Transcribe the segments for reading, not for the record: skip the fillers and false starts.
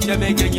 Jamaican,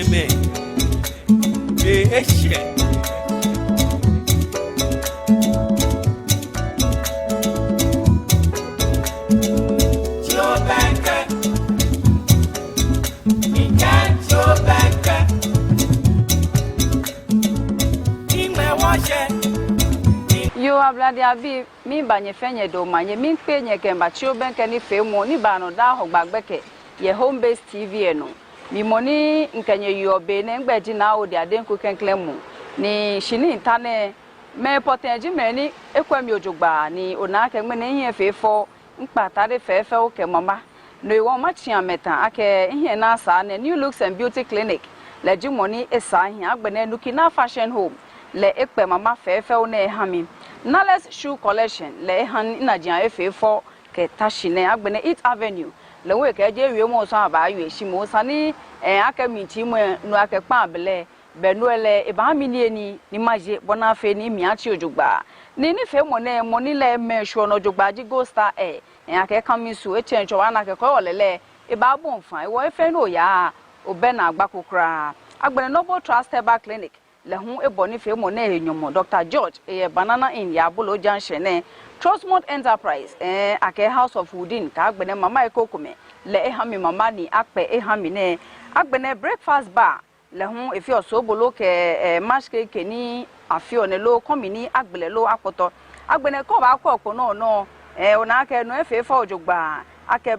You have bloody me by your fenye do my mean pay your can but you bank any fail money ban or da hog back becket, your home based TV no. Me money in can you obey and bedgy now the adenku can claim ni shini tane me potenji many equam your jugba ni onaka many here faithful in patade fair ke mama. No you want much young meta ake in here nasa and new looks and beauty clinic. Let you money a sign here, but then looking at fashion home. Le ekpe mama fefe ne hami Nales shoe collection le han inajian efe4 ke tashine agbene 8th avenue le we ke je wi mo so aba yu ehimo sani aka miti mo no aka pa bele benuele e ba mi ni maje bona fe ni mi achi ojugba ni fe mo ni le me sure no ojugba ji go star aka kami su e chencho wana ke ko lele e ba bon fan e wo efe no ya obe na agbakokra agbene noble trust herbal clinic le hu eboni fe mo na enyomo Dr. George banana in Yabulo Junction Trustmont Enterprise ake House of Woodin ka agbene mama ekokume le ehami mama ni akpe ehami ne agbene breakfast bar le hu efi osobolo ke maske ke ni afio ne lo komini agbele lo apoto agbene ko ba ko no ona ake no efe fa ojogba ake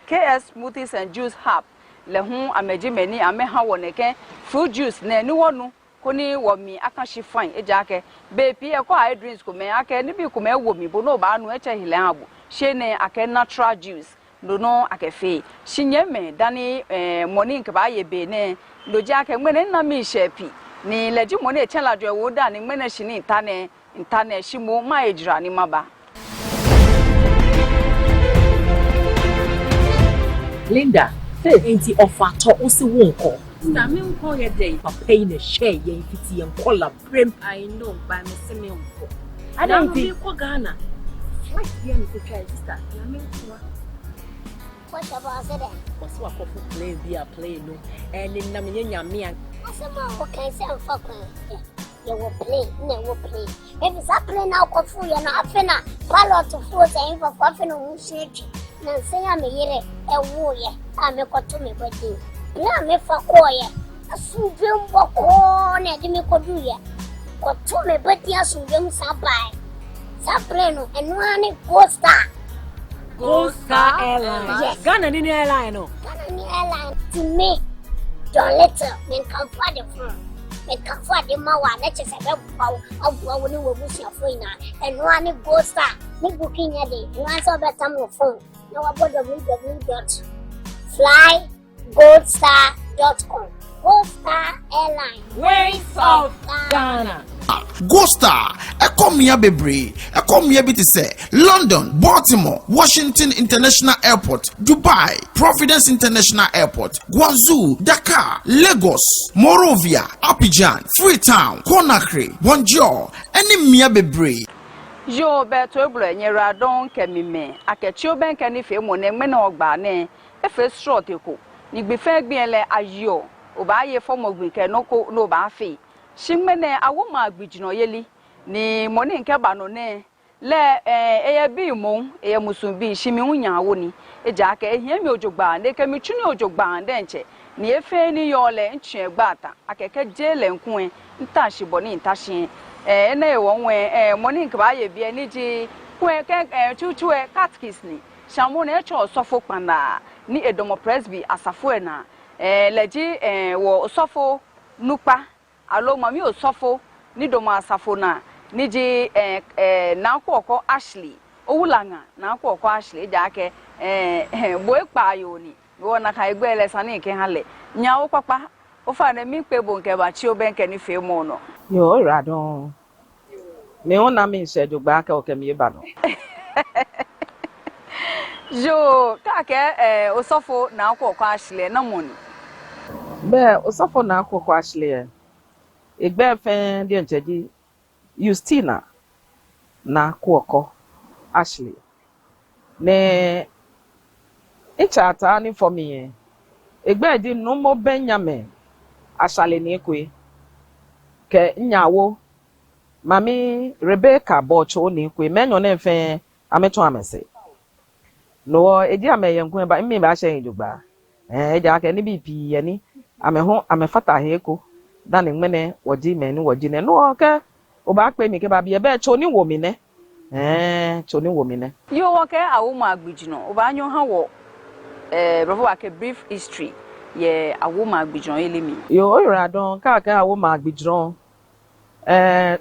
KS Smoothies and Juice Hub le hu ameji meni ameha woneke fruit juice ne ni wonu koni wo mi aka shi fine ejake be pie ko high drinks ko me aka ni bi ko me wo mi bo no ba anu eche hile abo she ne aka natural juice no aka fe shinye me dani money nke ba ye be ne loji aka ngene na mi shepi ni leji money eche la jo wo da ni ngene shi ni intane shi mo ma ejira ni maba Linda enti offer to osi wonko na me nko ye dey papa yi na share ye fiti en kola brem I know by me se me nko I don't think ko Ghana flight here me to try sister na me nko what about say that was wa kofu play be a play no and na me nyame an asema o kan say amfa kwan you will play no will play if it's a play now kofu you na afena pilot to force and for afena mu sheki na say am yire ewo ye ame koto me body na me fa koye asubem boko na de me kodu ye koto me body asubem sabai sabreno enwane Costa Airlines yes Ghana ni airline no Ghana ni airline to me John Little men come for the phone men come for the mawa na che se be awu ni wo busi afo ina enwane Costa ni booking ya de enwane so better mo phone na wa www.flygoldstar.com Goldstar Airline Ways of Ghana Goldstar Ekomia Bebre Ekomia bitise London, Baltimore, Washington International Airport, Dubai, Providence International Airport, Guangzhou, Dakar, Lagos, Monrovia, Abidjan, Freetown, Conakry, Bonjour, any Mia Bebre. Yo beto ebro nyera don kemime akechio ben kani fe mo ne mena ogba ne efe short eko ni gbe fe gbe ele ayo oba ye form gbin ke no ko no ba fe shimene awo ma agbijino yeli ni mo ni nke ba no ne le eye bi mo eye musun bi shimi hunya awo ni eja aka ehia mi ojogba ne kemi tuni ojogba nde nche ni efe ni yo le nche egba ata akeke jele nkun nta shibo ni nta shi na ewonwe money nke ba ye bia ni ji kwen ke chuchu catkis ni shamu na echo osofo kpana ni edomo presby asafo na leji wo osofo nupa alo mami osofo ni domo asafo na ni ji na akoko Ashley owulanga na akoko Ashley ja ke bo epa yo ni wo na ka egbe ele sani ke hale nya wo papa o fa na mi pe bo nke ba chi obenke ni fe mo no yo radon me ona me sejo gba ka o ke mi ba no jo ka ke osofo na akoko Ashley na mo ni be osofo na akoko Ashley egbe fen de ncheji Justina na akoko Ashley ne echata ni for me egbe di no mo Benjamin asale ni ekwe ke nyawo mami Rebecca bocho ni ekwe menyo na mfe ameto amese no eji ameye nkwe ba mmi ba hye ndugba eja aka ni bipi ye ni ameho amefata heko dan ngmene woji meni woji ne no ke oba pe mi ke ba bi be cho ni wo mi ne cho ni wo mi ne yo wo ke awo ma agbijino oba anyo ha wo bravo wa ke brief history ye awo ma agbijino elemi yo ira don ka awo ma agbijino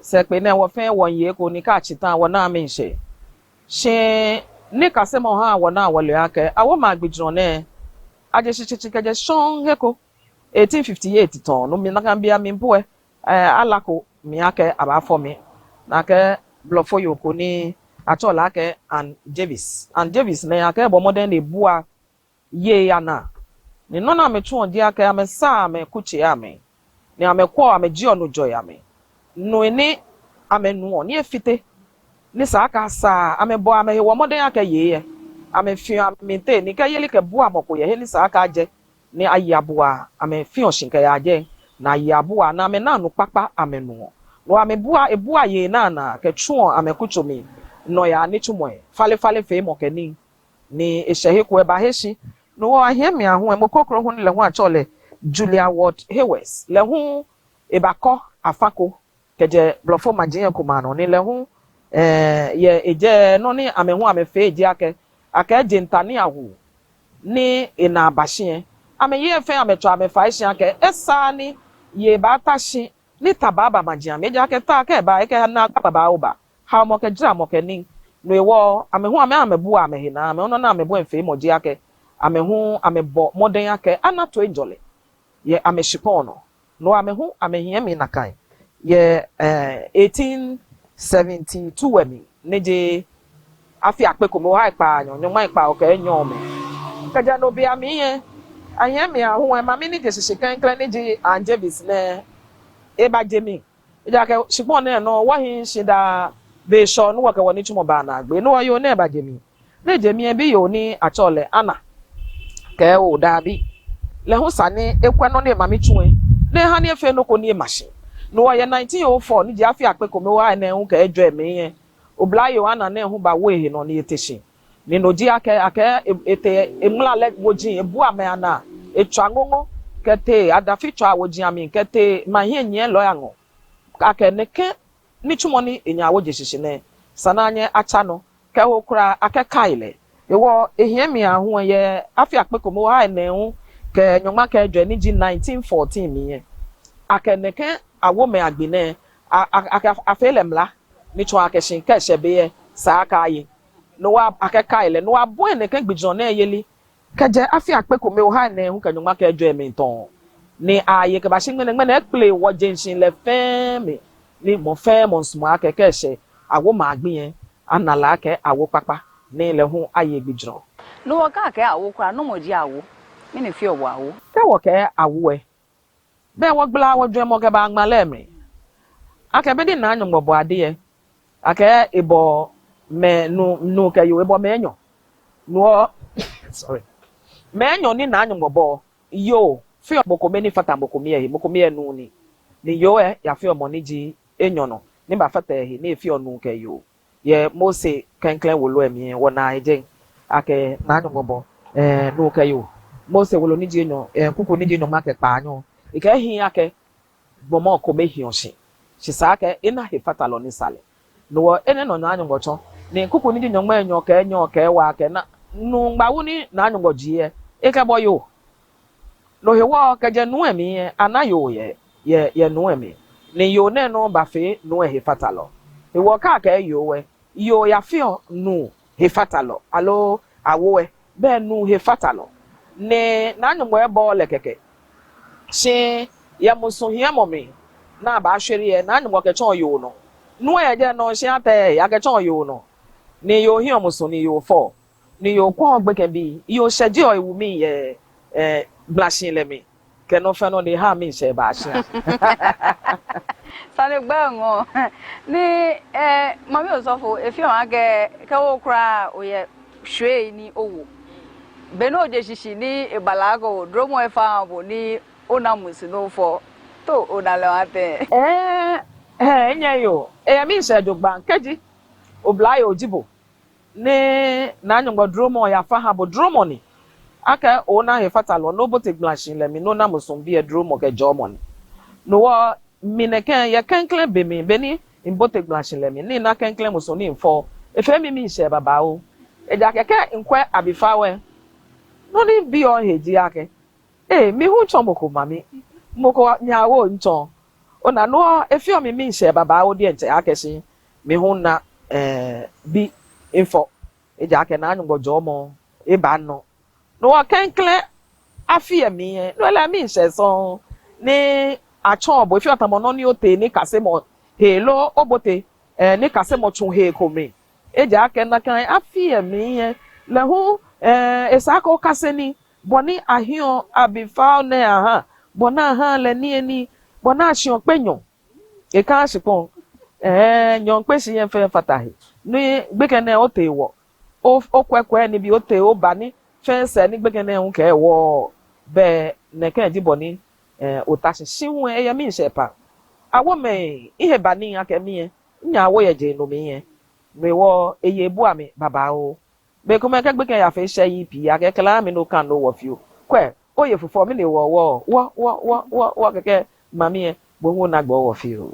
se pe na wo fe won ye ko ni ka chitan wo na mi nse she ni ka se mo ha wo na wo le aka awo ma agbijino ne aje chichichi keje shon heko 1858 ton no mi na kan bia mi mpo alako mi ake aba for me na ke blofo yoko ni atola ake and Davis ne ake bo modern e bua ye ya na ni no na me tuon di ake ame sa me kuchi ame ni ame kwa ame ji onu joy ame no eni ame nu oni efite ni sa aka sa ame bo ame he wo modern ake ye ame fi ame te ni ka yeli ke bua moko ye he ni sa aka je ni ayabua ame fi oshinka ya je na ayabua na ame na nu papa ame nu no ame bua ebua ye na ke chuo ame kuchomi no ya ni chumoe fale fe mo keni ni ehyehe ko eba heshi no wa hie mi aho e mo kokro ho ni le ho achole Julia Ward Hewes le ho ebako afako keje blofo magien kuma no ni le ho ye eje no ni ame ho ame fe eje aka eje ntani awu ni ina abahye ame ye fe ame to ame fa hye aka esa ni ye ba tashi ni tababa magien me eje aka ta aka ba aka na baba oba ha mo ke jira mo ke ni no ewo ame ho ame bu ame he na ame ono na ame bu enfe mo je aka ame ho ame bo modern aka anato enjole ye ame shipono no ame ho ame hie mi na kan ye 1872 wemi neje afi apeko mo ha ipa anyo ma ipa o ke nyo me kaja no bia mi ye ahie mi aho e ma mi ni je sese kan kran neje Anjevis ne e ba je mi e ja ke shipono no wa hin shida be sho no wa ke woni chumo ba na agbe no yo ne ba je mi ne je mi e bi yo ni achole ana ke o da bi le ho sane ekwa no ne ma mi tue ne ha ne efe no ko ni machine no ye 1904 ni je afi apeko me wa na hu ka edwo eme ye oblayo ana na hu ba we no ni eteshi ni no ji ake ete emula le woji ebu ame ana etwa ngongo kete adafi twa woji ami kete ma hie nye lo yango ake ne ke ni chumo ni enya woje shishi ne sananye acha no ke ho kura ake kaile ewo ehie mi ahu ye afi apeko me wa na hu ke nyoma ke edwo ni ji 1914 mi ye ake ne ke awo me agbene afelemla ni twa akeshin ka shebe sa aka yi no wa akeka ile no abo ene kan gbijon na yeli keje afi apeko me ha na hu kanyuma ka ejo emi ton ni aye ke ba shi ngene ngene play wo jenshin le feme ni mo feme nsmo akeka she awo ma agben anala ke awo papa ni le hu aye gbijon no wo ka ke awo kra no mo ji awo mi ne fi owo awo ke wo ke awo be wo gbla wo dwe mo ke ba agmale mi aka be di na anyo mbobo ade aka ebo me no ke yo ebo me enyo no sorry me enyo ni na anyo mbobo yo fi oboko me ni fata mboko me nu ni yo ya fi omo ni ji enyo no ni ba fata ehi ni fi onu ke yo ye Mose kenklen wolo emi wo na eje aka na anyo mbobo no ke yo Mose wolo ni ji enyo kuku ni ji enyo ma ke pa anyo ike hi ake bomo ko be hi onse shisake ina he fatalo ni sale no ene no na anyo cho ni kuku ni dinyo ma enyo ke wa ke na nu ngba wuni na anyo jie e ka boyo no he wa ka je nu emi anayo ye nu emi ni yo ne no ba fe nu he fatalo e wo ka yo we yo ya fi nu he fatalo alo awo be nu he fatalo ne na anyo e bo le keke she ya muso hia momi na ba hwere ye na anwo ke chon yo no no ya je no she ate ya ke chon yo no ni yo hia muso ni yo fo ni yo kwa gbe ke bi yo sheje o ewu mi ye blashin le mi ke no fe no ni ha mi she ba sha sane gba ngo ni mami osofo efi o age ke wo kra o ye hwe ni owo beno je shishi ni ibalago dromo efa bo ni ona musino for to ona le ate enye yo mi se dogba keji oblai ojibo ne na nyongbo dromo ya fa ha bo dromo ni aka ona he fatalo no bote glanshin le mi no na musumbi e dromo ke jomo ni no wa mineke ya kenkle be mi beni imbote glanshin le mi ni na kenkle musoni mfo efe mi se baba o eja keke nkwe abifawe no ni bi o heji ake mi hu chomoko mami moko nyawo nchon ona no efi o mi se baba o die nche akesi mi hu na bi info eja ke na anyugo jomo e ba no no kenkle afie mi no la mi se so ni achon bo efi otamo no ni ote ni kasemo helo obote ni kasemo chun he komi eja ke na kan afie mi le hu esako kaseni boni ahio abifa ne aha bona ha le ni eni bona asion penyo e kan asipon nyon pe si yen fe fatahi ni gbekene ote wo o kwekwe ni bi ote o bani fe se ni gbekene hun ke wo be ne kan di boni otasi sinwu e mi se pa awo me ihe bani akemi nya awo ye je no mi me wo eye bu ami baba o be ko me ka gbeke ya fe se yi pi akekela mi no kan no wo fio kwe oye fufo mi le wo keke mami bo hu na gbo wo fio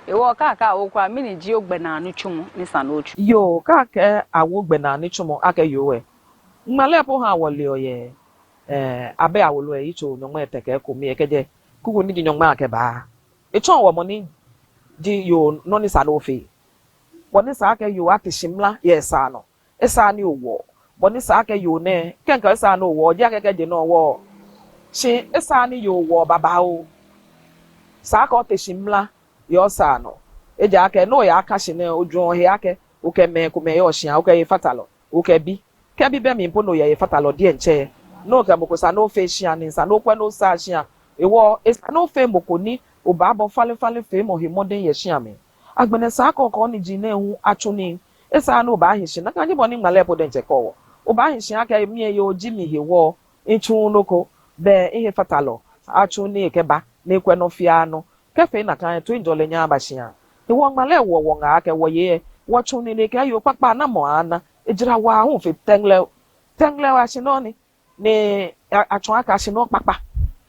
ewo kaka awokwa mi ni ji ogbena anu chum ni sanochu yo kaka awo gbena anu chum ake yo we ngmale po ha wole oye abe awolo e icho no mo eteke ko mi ekeje kugo ni di nyoma ake ba echon wo mo ni di yo no ni sanofi woni sa ake yo atishimla yesa no esa ni owo boni sa ake yo ne kenka esa no owo je ake je no owo chi esa ni yo owo baba o sa aka otishimla yo sa no eje ake no ya aka shi ne oju he ake oke me ko me yo shia oke ye fatalo oke bi ke bi be mi mpo no ye fatalo die nche no ka moko sa no fe shia ni sa no kwa no sa shia ewo esa no fe moko ni oba bo fale fe mo he modern ye shia me agbene sa aka ko ni ji na hu achuni esa no ba ahin shi na kan jiboni ngale po den chekowo o ba ahin shi aka mi ye oji mi hewo nchu noko be ihe fatalo achu ni ekeba na ekwe no fia no kefe na kan to indole nya abashia ewo ngale wo nga aka wo ye wo chu ni ne ka yo papa na mo ana ejira wa hu fe tengle wa shi no ni achu aka shi no papa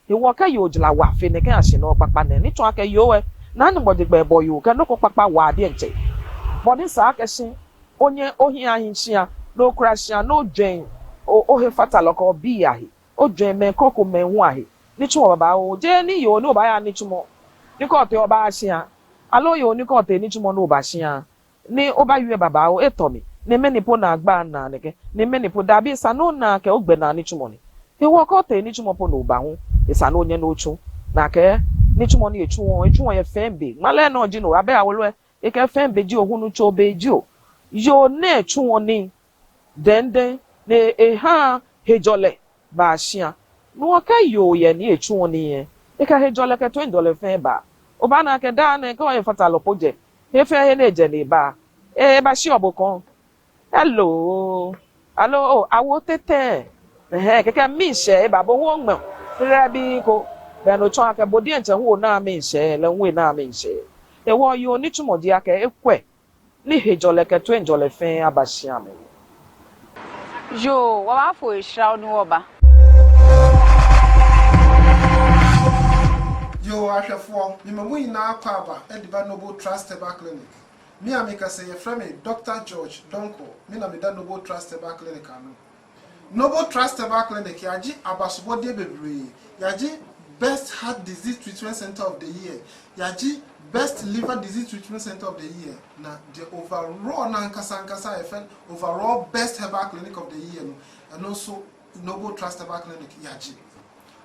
ewo ka yo jila wa fe ne ka shi no papa ne ni chu aka yo we na nu bodigbe boyo ka no ko papa wa de nche boni sa aka shi onye ohi ahinchia no krashia no dwen ohe fatalo ko bi ahi o dwen me koko me hu ahi ni chumo baba o je ni yo no ba ya ni chumo ni ko te oba ashia alo yo ni ko te ni chumo no ba ashia ni oba yue baba o etomi ni menipo na agba na neke ni menipo dabi sa no na ke ogbe na ni chumo ni e wo ko te ni chumo po no ba hu isa no nye no chu na ke ni chumo ni echu ye fembe male no ji no abe awolo e ke fembe ji ohunu cho be ji o yo ne chuoni dende ne ha hejole ba shia no ka yo ye ni chuoni ye e ka hejole ke $20 fe ba o ba na ke da na ko e fatalo poje e fe he ne je ni ba e ba shi obokon hello awo tete keke mi se e ba bo wo ngmo re bi ko be no chon ake bodi enche hu na mi se le nwe na mi se e wo yo ni chumo di ake ekwe ni hejole ke $20 fe abashia me yo wa ba fo ishra ni wo ba yo ahwefo mi mamu ina akwa aba ediba Noble Trust Herbal Clinic mi amika say ye frame Dr. George Donko mi na me da Noble Trust Herbal Clinic anu Noble Trust Herbal Clinic yaji abasobo de bebre yaji best heart disease treatment center of the year yaji best liver disease treatment center of the year na the overall na nkasa efen overall best herbal clinic of the year no and also Noble Trust Herbal Clinic yaji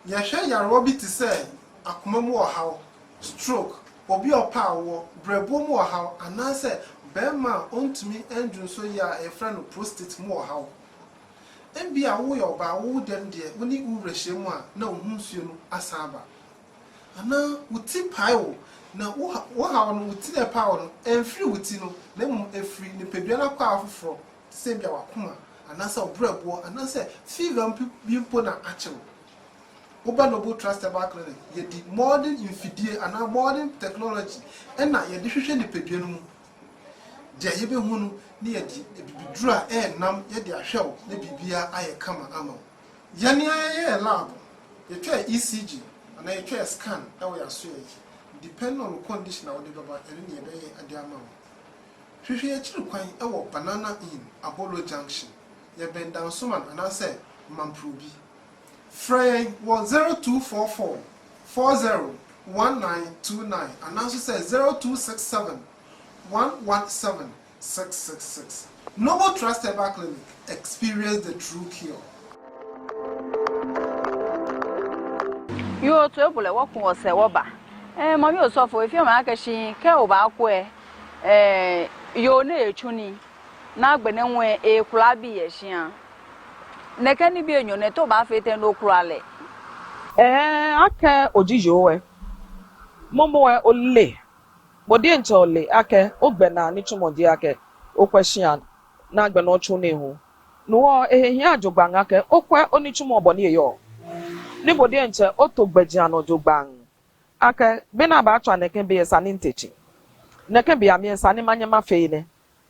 yahwe yarwo bi ti say akoma mu ohaw stroke obi opa wo brebo mu ohaw anase bema ontumi endun so ya e friend prostate mu ohaw embi awo yo ba wo dem de woni urehye mu a na ohun suo no asaba ana uti paiwo na wo ha no uti ne paiwo no enfri uti no na mu efri ne pedua na kwa afoforo se bia wakoma anasa obrebo anasa fever bimpo na achew oba Noble Trust Herbal Clinic ye di modern infidie ana modern technology na ye di hwehwe ni pedua no mu je ye be hunu ni ye di bibidura nam ye di ahwew na bibia aye kama ama yani aye lab ye twa ECG ana ye twa scan na we aso ye depend on the condition of the baba eni ye be ade ama hwehwe ye chiru kwan ewo Banana Inn Apollo Junction ye ben dan suman ana say mamprobi Frey was 0244 401929 and also says 0267 117 666. Noble Trust Herbal Clinic. Experience the true cure. You are to able to walk on Sewoba. Mammy also for if you're Makashi, Kaoba, your name, Chuni. Now, Benenwe, a crabby, a shian. Nekani bi enyo neto ba fete no kurale ake ojijo momo ole bodi nche ole ake ogbena ni chumodi ake okweshian na agbe no chu nehu no ehehia ajogban ake okwe oni chumo oboni eyo ni bodi nche otogbeji anojogban ake bena ba atwa neken be sani ntechi neken bi amien sani manyema feine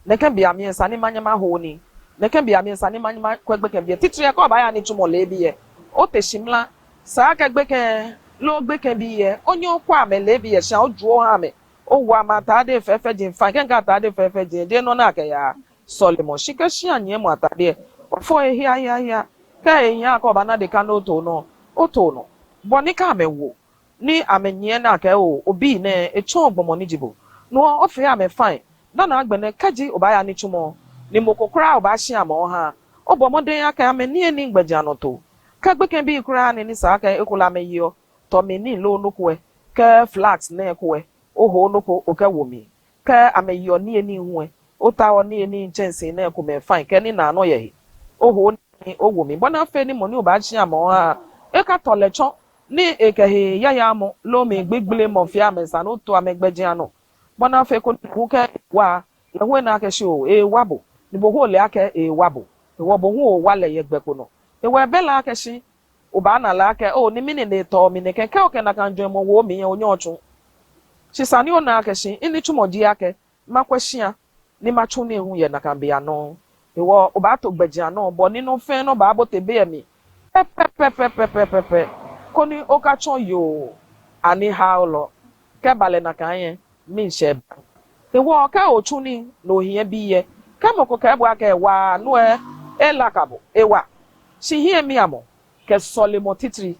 neken bi amien sani manyema honi neken bi amien sani manyema kwegbe bi titire ko ba ya ni chumo le bi ye o teshimla sa kegbe ke lo gbe ke bi ye onyo kwa amele bi ye sha ojuo ha me o wa mata de fefe jin fa kenga ta de fefe jin de no na ke ya solomon shikeshi anye mu ata de ofo ehia ya ka ehia ko ba na de ka no to no o to no bonika amewo ni amenye na ke o obi na echo ogbomo ni jibo no ofe ame fine na agbene kaji obaya ni chumo ni mokokra obashi amo ha obomoden aka ameni eni ngbeji anoto kagbe ken bi kura ni sa aka ekula meyo to meni lo nukwe ke flat na ekwe oho nuko oke womi ka ameyo ni eni hwe o ta o ni eni chense na ekwe me fine ke ni na ano ye oho ni owomi bona fe ni moni obashi amo ha e ka tolecho ni ekehe ya mo lo me gbegbele mo fi amesa no to amegbeji ano bona fe ko ke wa ehwe na ake show e wabo ni bo ho le ake e wabo e wo bo ho wale ye gbeko no e we bela ake shi oba na la ake o ni mini ne to mi ne ke o ke na kan jo mo wo mi ye onye ochu shi sani o na ake shi ini chumoji ake makweshia ni machu ne hu ye na kan bia no e wo oba to gbeji ano bo ninu fe no ba bo te be mi pepe koni okacho yo ani haulo ke bale na kan ye mi she ewo ka ochuni no hie biye kama ko ka bua ka wa no elakabo ewa si hie mi amo ke solimo titri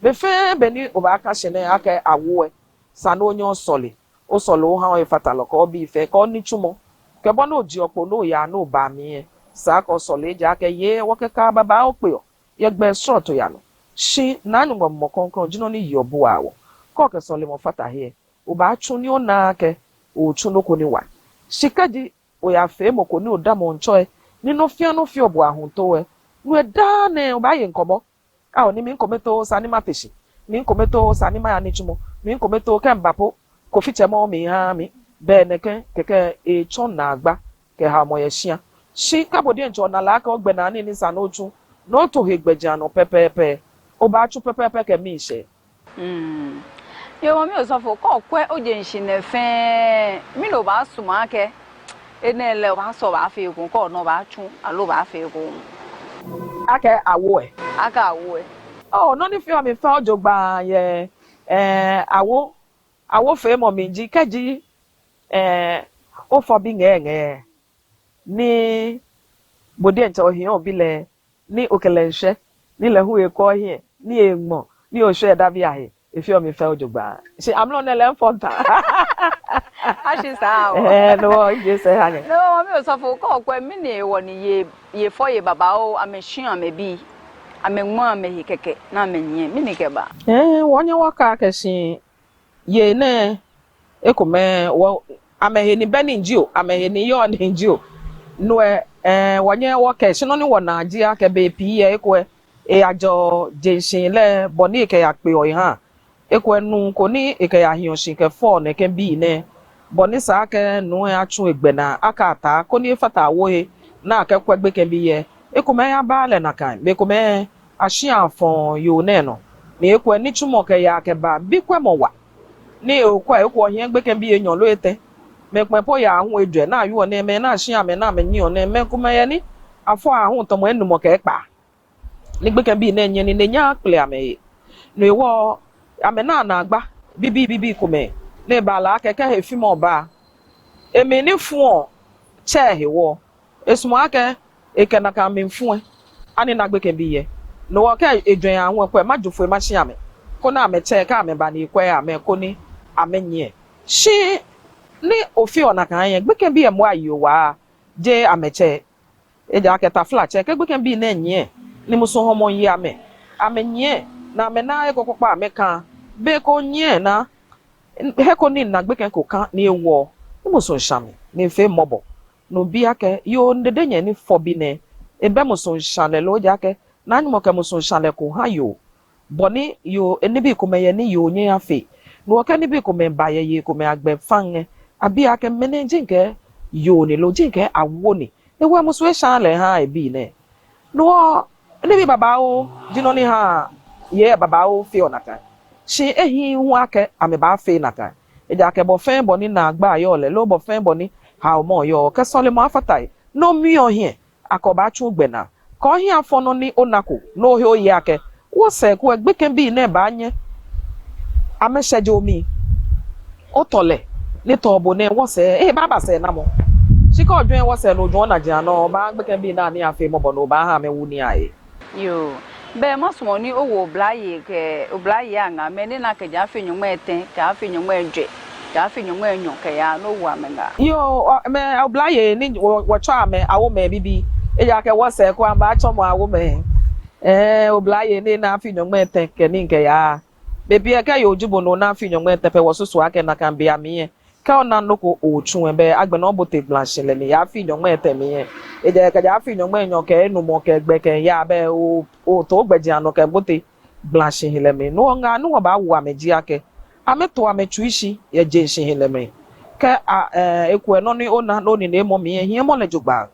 be fe beni oba ka shene aka awo sa no onyo soli o solo ha o fatalo ko bi fe ko ni chumo ke bo no ji opo no ya no ba mi sa ko soli ja ke ye wo ke ka baba o pe o ye gbe short ya no shi nanu mo konkon jino ni yobu awo ko ke solimo fata hie oba chuni o na ke o chunoko ni wa shikaji o ya fe mo ko ni o da mo ncho ni no fi obo ahun to nu e da ne o ba ye nkomo a o ni mi nkometo sa ni ma feshi mi nkometo sa ni ma ya ni chumo mi nkometo ke mbapo ko fi chemo mi ha mi be ne keke e chon na agba ke ha mo ye shia shi kabodi ncho na la ka ogbe na ni sa no chu no to he gbeja no pepepe o ba chu pepepe ke mi she yo mami osofo ko kwe ojenshi ne fe mi no ba suma ke enele ba so ba fe gun ko no ba tun alo ba fe gun ake awo aka awo oh no ni fi o mi fa ojogba ye awo fe mo mi ji keji o fo bi ngenge ni bodi enche ohin obi le ni okele nse ni le hu e ko hin ni egmo ni o se da bi ahe efi o mi fe ojogba se am lo nele mfonta ashi sa no je se hanye no mami osofo ko kwe mi ne wo ni ye fo ye baba o amehun amebi amengmo amehi keke na amenye mi ni keba wonye waka kesin ye ne ekome wo amehi ni beninjio amehi ni yo ninjio no wonye waka sino ni wona agi akebe pi ye ekwe e ajo jensin le boni ke ya pe o han ekwe nu ko ni eke ya hion shin ke fo ne ke bi ne boni sa ke nu achu egbe na aka ata ko ni fata wo he na ke kwegbe ke bi ye ekume ya baale na kan be kume ahye afon yo ne no na ekwa ni chumo ke ya ke ba bi kwa mo wa ni okwa ekwa hie gbe kan bi enyon lo ete me kwa po ya ahun edwe na ayo ne me na ahye ame na me nyi one me kume ya ni afọ ahụ ntọmọ enu mo ka ekpa ni gbe kan bi na enye ni nya akple ame no ewo ame na agba bibi kume na bala akeke hefi mo ba emi ni fun che hewo esumo ake ekena ka me fun ani na gbe kan bi ye no wo ka edwen ahụ ekwa ma jofo ma hye ame ko na ame che ka ame ba ni ekwa ame ko ni ame nye shi ni ofi ona kan ye gbe kan bi e mo ayo wa je ame che eja aketa flat check egbe kan bi na enye ni muso homo yi ame nye na ame na ekokpa ame kan be ko nye na he ko ni na gbe kan ko kan ni ewo ni muso shame ni fe mobo no bi ake yo ndede nye ni fobi ne ebe muso shale lo ja ke na anyi ka muso shale ko ha yo boni yo eni bi ko meye ni yo nye afi no ka ni bi ko me ba ye ko me agbe fan abi ake manage nke yo ni lo jinke awo ni ewa muso e shale ha ebi ne no ne bi baba o jino ni ha ye baba o fi onaka shi ehi hu ake ame ba fe naka eja ke bo fe bo ni na agba yo le lo bo fe bo ni ha o mo yo ke sole mo afatai no mi o hie akoba chu gbe na ko hie afo no ni onako no he o ye ake wo se ku egbe ken bi ne ba anye ame sheje omi o tole ni to bo ne wo se baba se na mo chika odwen wo se no odwen na jia no ba gbe kan bi na ni afi mo bo no ba ha me wu ni aye yo be mo so ni owo blaye ke oblaye anga me ni na ke ja fi nyum eten ka afi nyum edwe ka afi nyum enyon ke ya no wu amenga yo me oblaye ni wo cha me awo me bibi e ja ke wo se ko amba cho mo awo me oblaye ni na afi nyum eten ke ni ke ya bebi e ka yo jubo no na afi nyum eten pe wo susu ake na kan bia mi ka ona noko ochu ebe agbe no bote blanche le mi ya fi nyom etemi e je ka ja fi nyom enyo ke enu mo ke gbe ke ya be o to gbeji ano ke bote blanche le mi no nga no ba wo ameji ake ameto amechu ishi ye je shi le mi ke eku no ni ona no ni ne mo mi ehie mo le jogba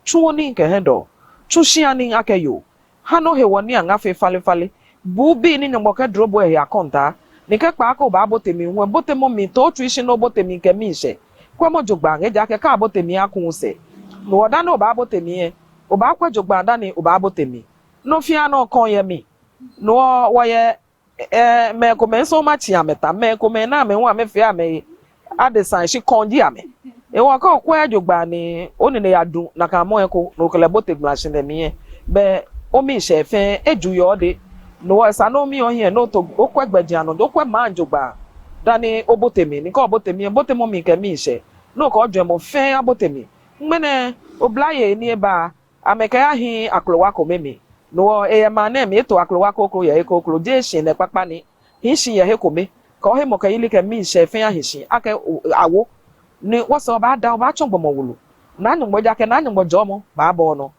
chu oni ke hedo chu shi ani ake yo ha no he woni anga fe fale bu bi ni nyom ke drobo e ya konta ni ke pa ko ba bote mi won bote mo mi to tu isi no bote mi ke mi se kwa mo jogba nge ja ke ka bote mi akun se no oda no ba bote mi e o ba kwa jogba da ni o ba bote mi no fi ano kon ye mi no wo ye me ko me so ma chi ameta me ko me na me wa me fi ame adesan shi kon di ame e wo ka kwa jogba ni oni ne yadu na ka mo e ko no kele bote glass ne mi e be o mi se fe eju yo de no esa no mi ohie no to okwa gbaji ano do kwa manjogba dani obotemi ni ko obotemi botemo mi ke mi se no ko odwe mo fe abotemi mmene oblaye ni eba ameka ya hi aklowa ko memi no e ma na mi to aklowa ko ko ye ko klo je shin ne papa ni hi shi ye he ko me ko he mo ka yili ke mi se fe ya hi shi ake awo ni wo so ba da ba chongbo mo wulu na nyu mo ja ke na nyu mo jo mo ba bo no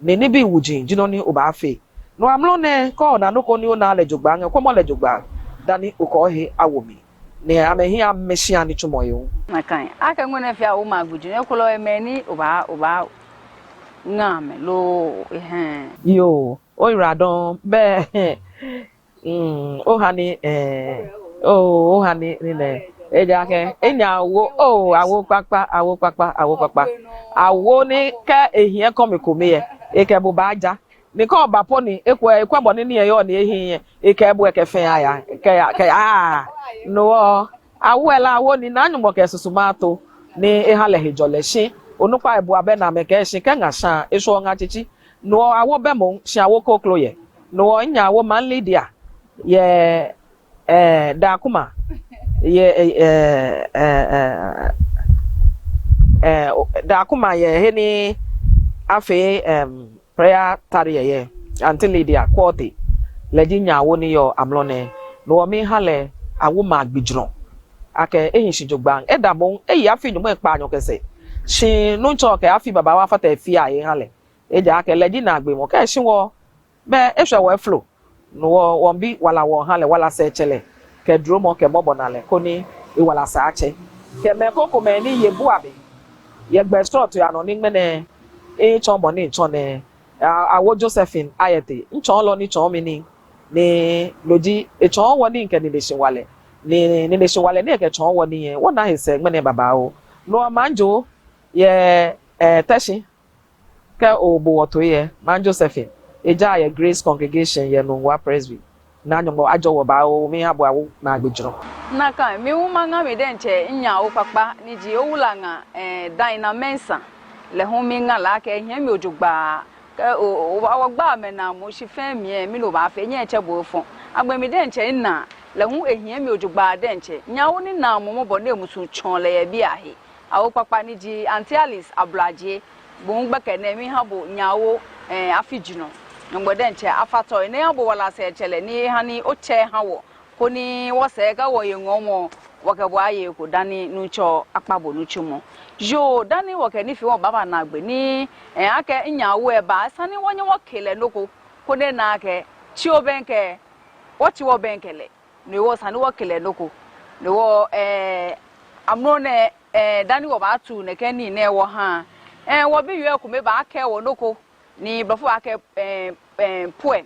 ni bi wujin jino ni oba fe no amlo ne ko na no ko ni o na le jogba nge ko mo le jogba dani o ko he awomi ne amehi ammeshi ani chumoyo makan aka ngone fi awo maguju ne ko lo emeni oba ngame lo yo o iradon be o hani o hani ni eja ke enya wo awo papa awo ni ka ehie komiko me ye eke bu ba aja ni ko ba po ni ekwe bo ni ye yo ni ehie eke bu eke fe ya ke no awela awo ni na nyumo ke susumato ni ehale hejole shi onupa ebu abe na me ke shi ke ngasha eso nga chichi no awo be mo shi awo koklo ye no nya awo man lidia ye da kuma ye da kuma ye heni afi prayer tari ye anti lidia quality leji nya awo ni yo amlone no mi hale awo ma gbijron ake ehin shijogban edamo eyi afi nyumo epa anyo kese shi no ncho ke afi baba wa fata efi aye hale eja ake leji na agbe mo ke shi wo be ehwe wo flow no wo bi wala wo hale wala se chele ke duro mo ke mobo nale koni e wala sa ache ke me koko me ni yebu abi ye gbe short ya no ni mene e chombo ni ncho ne awo Josephine ayete nchon lo ni chon mi ni loji e chon wo ni nke ni le shinwale ni le shinwale ni ke chon wo ni yen won na hise gbene baba o lo manjo ye tashi ke obo oto ye man Josephine eja ye Grace Congregation ye no wa Presby na nyongo ajo wo ba o mi abo awo na agbejiro na kan mi wo manga mi denche nya wo papa ni ji owula nga dina mensa le ho mi nga la ke hia mi ojugba ke o gba me na mo shi fe mi no ba fe nya eche bo fo agba mi denche na le ho ehia mi ojugba denche nya wo ni na mo bo na musu chon le ya bi ahe awo papa ni ji Auntie Alice Ablaje bo ngba ke na mi ha bo nya wo afijino ngode nche afato ne abo wala se chele ni hani oche hawo koni wose ga wo yengomo wakabo aye ko dani nucho akpabo nuchumo yo dani woke ni fi won baba na gbe ni ake nyawo e ba sani wonye wokele noko kone na ake chi obenke wochi wo benkele ni wo sani wokele noko ni wo amno ne dani wo ba tu ne keni ne wo ha wo bi yue ko me ba ake wo noko ni bafo ake poem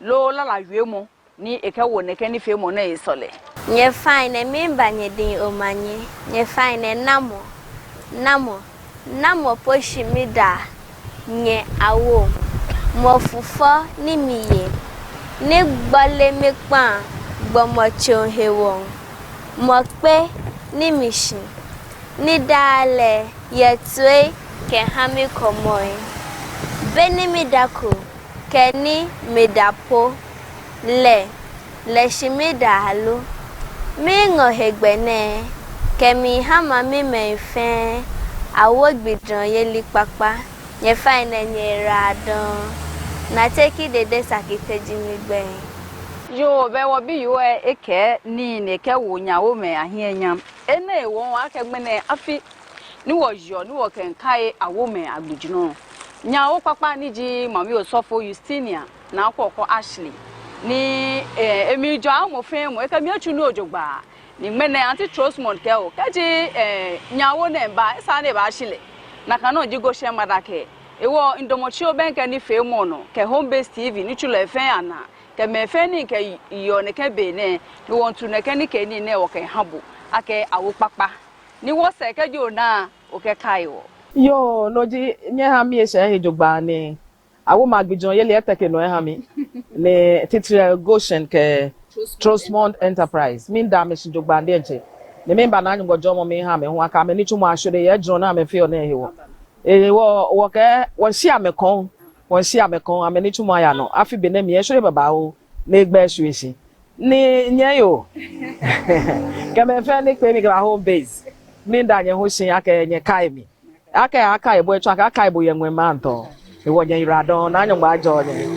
lo la la yue ni eke wo ne ke ni fe mo na isole nye fine memba nye din omanye nye fine namo poshimida nye awo mo fufo ni miye ni gbole mepan gbomo chonhewon mo pe ni mishin ni dale yetwe ke hami komoy beni midako keni medapo le shimida halu mi ngo hegbene kemi hama mi menfe awo gbidran yeli papa ye fine nye radon na teki dede sakiteji mi gbe yo be wo bi yo eke ni ne ke wo nyawo me ahianyam ene wo akegbene afi ni wo yo ni wo kenkai awo me agbujino nyawo papa ni ji mami osofo Justinia na akoko Ashley ni emi jo amofin mo eka mi achu ni ojogba ni mene anti Trostmont ke o kaji nyawo ne ba isa ne ba shile na kana ojigo she madake ewo indomochio benke ni fe mo no ke Home Base TV ni chulo efe ana ke me fe ni ke iyo ne ke be ne ni wontu ne ke ni ke ni ne wo ke habo ake awo papa ni wo se ke jo na o ke kai wo yo noji nye ha mi ese hejogba ni awo magbijon yele eteke no ha mi ne titire Goshen ke Trostmont Enterprise min da me shijogba ndi enche ne member na anyugo jomo mi ha me ho aka me ni chumo ashure ye jro na me fe ona hewo wo ke won shi amekon ame ni chumo aya no afi be ne mi eshure baba o na egba eshueshi ni nye yo ke me fe ni pe mi ga Home Base min da nye ho shin aka nye kai mi aka ebo echu aka ebo ye nwe manto ewo nye iradon na anyugba ajo nye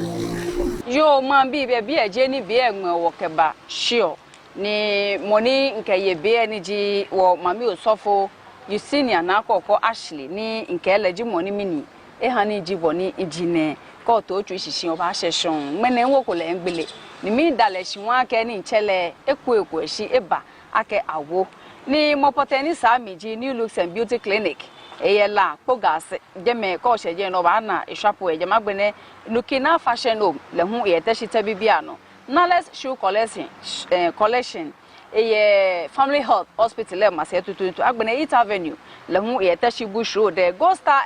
yo man bi eje ni bi enwe wo keba sure ni money nke ye be ni ji wo mami osofo Justinia na akoko Ashley ni nke eleji money mini ha ni ji boni ijine ko to otu shishi oba sheshon mene wo ko le ngbele ni mi dale shiwa ake ni nchele eku eshi eba ake awo ni mopoteni sa miji New Looks and Beauty Clinic eyela pogas jeme ko sheje no ba na ishapo eje magbene lukina fashion home le hu yeteshita bibia no Nales shoe collection eye Family Health Hospital le masetutu agbene East Avenue le hu yeteshi bush road de Go Star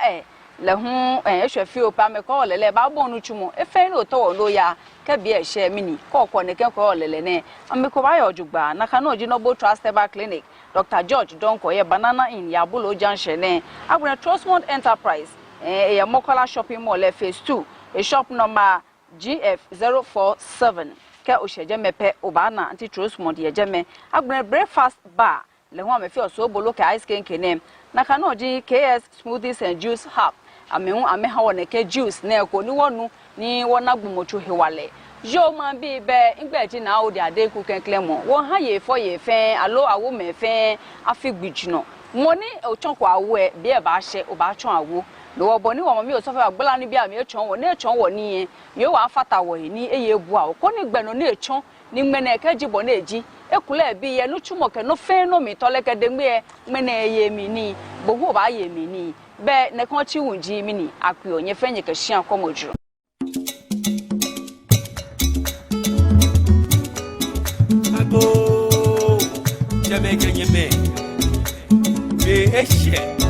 le hu ehwefi opa me ko lele ba bonu chumo efe no to no ya ke bia she mini ko ne ke ko lele ne ameko ba ya ojugba na kana oji no bo Trustable Clinic Dr. George Donko ye Banana in Yabulo Junction ne agbene Trostmont Enterprise eye Mokola Shopping Mall phase 2 a shop number GF047 ke osheje mepe obana anti Trostmont ye jeme agbene breakfast bar le ho amefi oso bolo ke ice cream kenem na kana oji KS Smoothies and Juice Hub amehu ameha wona ke juice na eko ni wonu ni wona gbumochu hewale yo man bi be ingbeji na odi ade ku kenklemo won ha ye fo ye fe alo awo me fe afigbijino moni ochonko awo e bi e ba hye oba chon awo lo obo ni wo mami osofa agbola ni bi ami echon wo na echon wo ni ye wa afata wo ni eye bu awo ko ni gbeno na echon ni mene ke jibo na eji ekule bi ye no chumoke no fe no mi toleke de gbe mene ye mi ni bohu ba ye mi ni be ne kan chi wunji mi ni akwi onye fe nye ke hia komojuro Oh, Jamaican, you may be a shit.